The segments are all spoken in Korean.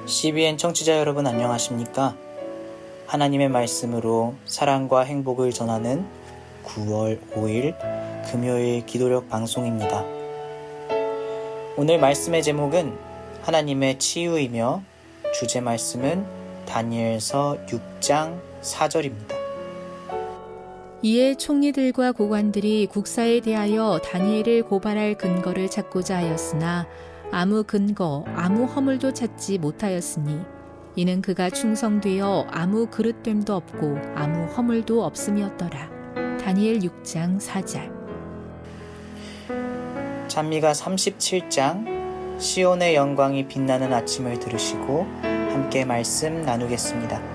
CBN 청취자 여러분 안녕하십니까? 하나님의 말씀으로 사랑과 행복을 전하는 9월 5일 금요일 기도력 방송입니다. 오늘 말씀의 제목은 하나님의 치유이며 주제 말씀은 다니엘서 6장 4절입니다. 이에 총리들과 고관들이 국사에 대하여 다니엘을 고발할 근거를 찾고자 하였으나 아무 근거, 아무 허물도 찾지 못하였으니 이는 그가 충성되어 아무 그릇됨도 없고 아무 허물도 없음이었더라. 다니엘 6장 4절. 찬미가 37장 시온의 영광이 빛나는 아침을 들으시고 함께 말씀 나누겠습니다.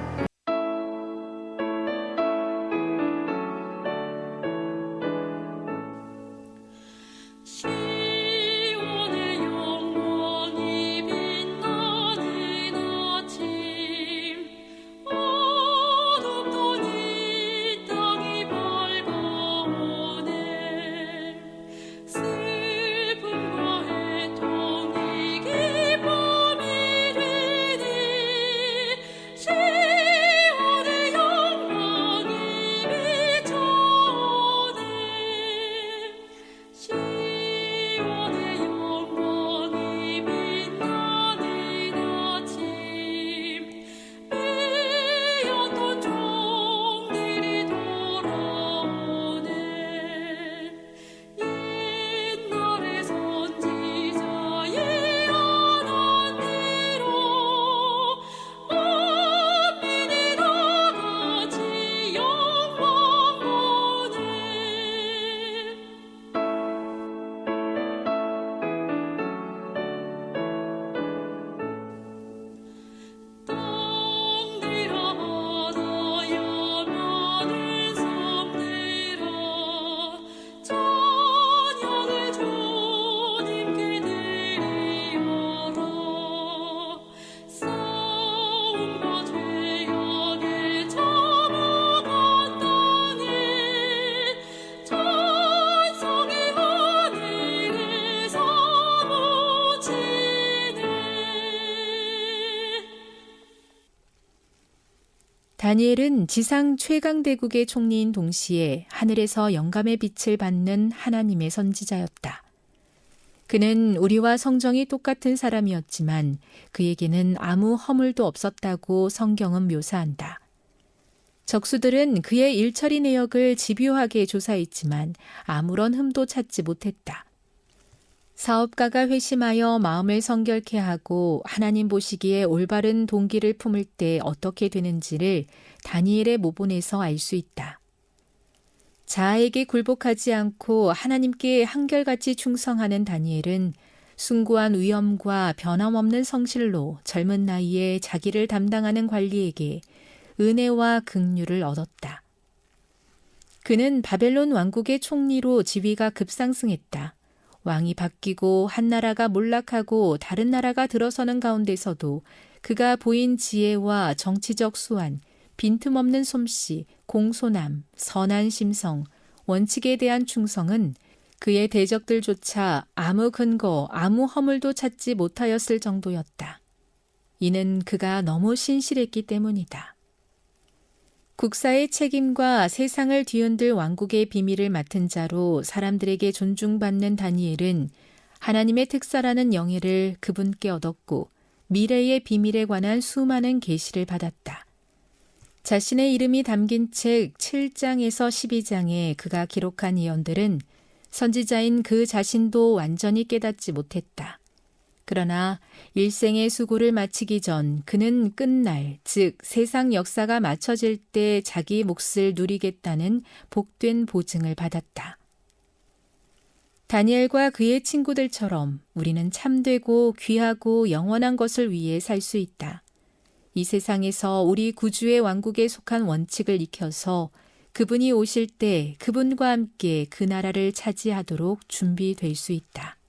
다니엘은 지상 최강대국의 총리인 동시에 하늘에서 영감의 빛을 받는 하나님의 선지자였다. 그는 우리와 성정이 똑같은 사람이었지만 그에게는 아무 허물도 없었다고 성경은 묘사한다. 적수들은 그의 일처리 내역을 집요하게 조사했지만 아무런 흠도 찾지 못했다. 사업가가 회심하여 마음을 성결케 하고 하나님 보시기에 올바른 동기를 품을 때 어떻게 되는지를 다니엘의 모본에서 알 수 있다. 자아에게 굴복하지 않고 하나님께 한결같이 충성하는 다니엘은 숭고한 위엄과 변함없는 성실로 젊은 나이에 자기를 담당하는 관리에게 은혜와 긍휼을 얻었다. 그는 바벨론 왕국의 총리로 지위가 급상승했다. 왕이 바뀌고 한 나라가 몰락하고 다른 나라가 들어서는 가운데서도 그가 보인 지혜와 정치적 수완, 빈틈없는 솜씨, 공손함, 선한 심성, 원칙에 대한 충성은 그의 대적들조차 아무 근거, 아무 허물도 찾지 못하였을 정도였다. 이는 그가 너무 신실했기 때문이다. 국사의 책임과 세상을 뒤흔들 왕국의 비밀을 맡은 자로 사람들에게 존중받는 다니엘은 하나님의 특사라는 영예를 그분께 얻었고 미래의 비밀에 관한 수많은 계시를 받았다. 자신의 이름이 담긴 책 7장에서 12장에 그가 기록한 예언들은 선지자인 그 자신도 완전히 깨닫지 못했다. 그러나 일생의 수고를 마치기 전 그는 끝날, 즉 세상 역사가 맞춰질 때 자기 몫을 누리겠다는 복된 보증을 받았다. 다니엘과 그의 친구들처럼 우리는 참되고 귀하고 영원한 것을 위해 살 수 있다. 이 세상에서 우리 구주의 왕국에 속한 원칙을 익혀서 그분이 오실 때 그분과 함께 그 나라를 차지하도록 준비될 수 있다.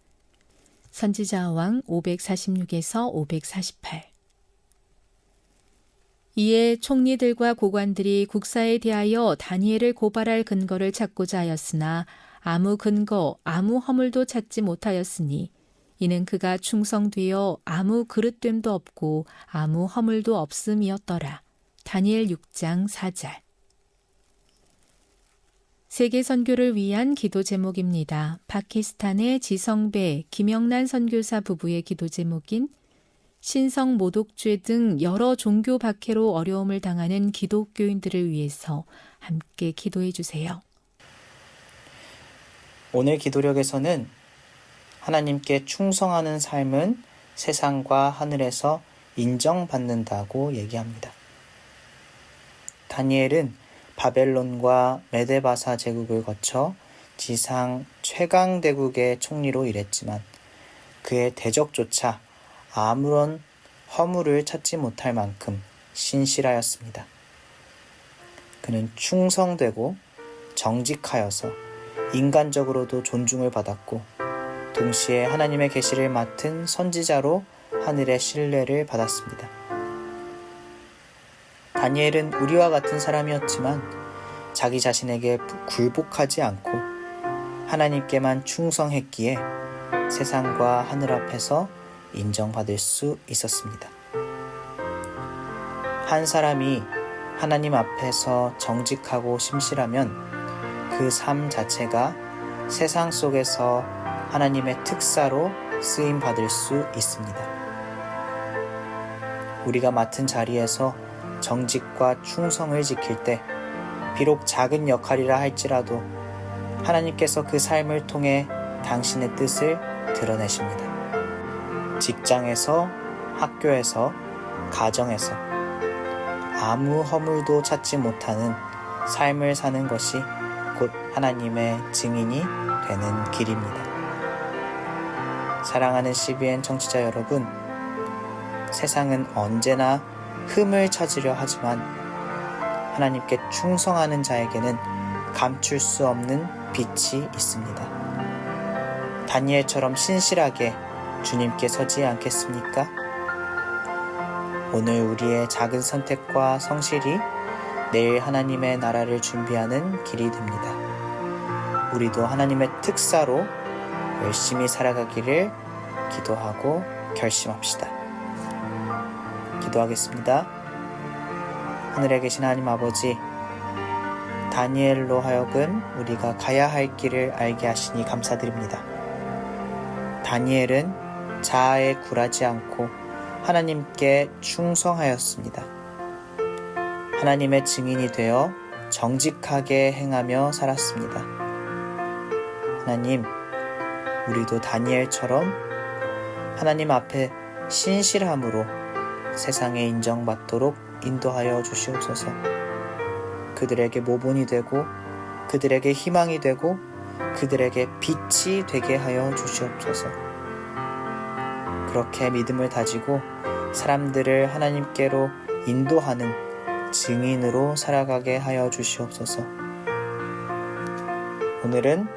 선지자왕 546에서 548. 이에 총리들과 고관들이 국사에 대하여 다니엘을 고발할 근거를 찾고자 하였으나 아무 근거, 아무 허물도 찾지 못하였으니 이는 그가 충성되어 아무 그릇됨도 없고 아무 허물도 없음이었더라. 다니엘 6장 4절. 세계 선교를 위한 기도 제목입니다. 파키스탄의 지성배, 김영란 선교사 부부의 기도 제목인 신성 모독죄 등 여러 종교 박해로 어려움을 당하는 기독교인들을 위해서 함께 기도해 주세요. 오늘 기도력에서는 하나님께 충성하는 삶은 세상과 하늘에서 인정받는다고 얘기합니다. 다니엘은 바벨론과 메데바사 제국을 거쳐 지상 최강 대국의 총리로 일했지만 그의 대적조차 아무런 허물을 찾지 못할 만큼 신실하였습니다. 그는 충성되고 정직하여서 인간적으로도 존중을 받았고 동시에 하나님의 계시를 맡은 선지자로 하늘의 신뢰를 받았습니다. 다니엘은 우리와 같은 사람이었지만 자기 자신에게 굴복하지 않고 하나님께만 충성했기에 세상과 하늘 앞에서 인정받을 수 있었습니다. 한 사람이 하나님 앞에서 정직하고 심실하면 그 삶 자체가 세상 속에서 하나님의 특사로 쓰임 받을 수 있습니다. 우리가 맡은 자리에서 정직과 충성을 지킬 때 비록 작은 역할이라 할지라도 하나님께서 그 삶을 통해 당신의 뜻을 드러내십니다. 직장에서, 학교에서, 가정에서 아무 허물도 찾지 못하는 삶을 사는 것이 곧 하나님의 증인이 되는 길입니다. 사랑하는 CBN 청취자 여러분, 세상은 언제나 흠을 찾으려 하지만 하나님께 충성하는 자에게는 감출 수 없는 빛이 있습니다. 다니엘처럼 신실하게 주님께 서지 않겠습니까? 오늘 우리의 작은 선택과 성실이 내일 하나님의 나라를 준비하는 길이 됩니다. 우리도 하나님의 특사로 열심히 살아가기를 기도하고 결심합시다. 기도하겠습니다. 하늘에 계신 하나님 아버지, 다니엘로 하여금 우리가 가야 할 길을 알게 하시니 감사드립니다. 다니엘은 자아에 굴하지 않고 하나님께 충성하였습니다. 하나님의 증인이 되어 정직하게 행하며 살았습니다. 하나님, 우리도 다니엘처럼 하나님 앞에 신실함으로 세상에 인정받도록 인도하여 주시옵소서. 그들에게 모본이 되고 그들에게 희망이 되고 그들에게 빛이 되게 하여 주시옵소서. 그렇게 믿음을 다지고 사람들을 하나님께로 인도하는 증인으로 살아가게 하여 주시옵소서. 오늘은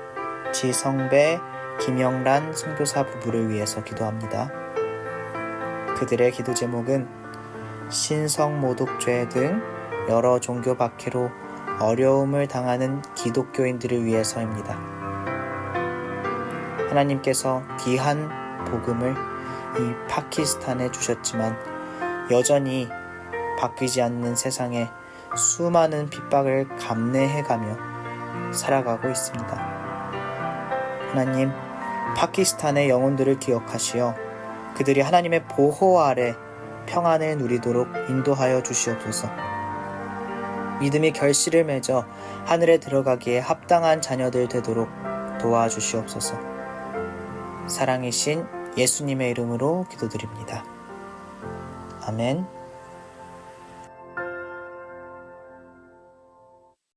지성배, 김영란 선교사 부부를 위해서 기도합니다. 그들의 기도 제목은 신성 모독죄 등 여러 종교 박해로 어려움을 당하는 기독교인들을 위해서입니다. 하나님께서 귀한 복음을 이 파키스탄에 주셨지만 여전히 바뀌지 않는 세상에 수많은 핍박을 감내해가며 살아가고 있습니다. 하나님, 파키스탄의 영혼들을 기억하시어 그들이 하나님의 보호 아래 평안을 누리도록 인도하여 주시옵소서. 믿음의 결실을 맺어 하늘에 들어가기에 합당한 자녀들 되도록 도와주시옵소서. 사랑이신 예수님의 이름으로 기도드립니다. 아멘.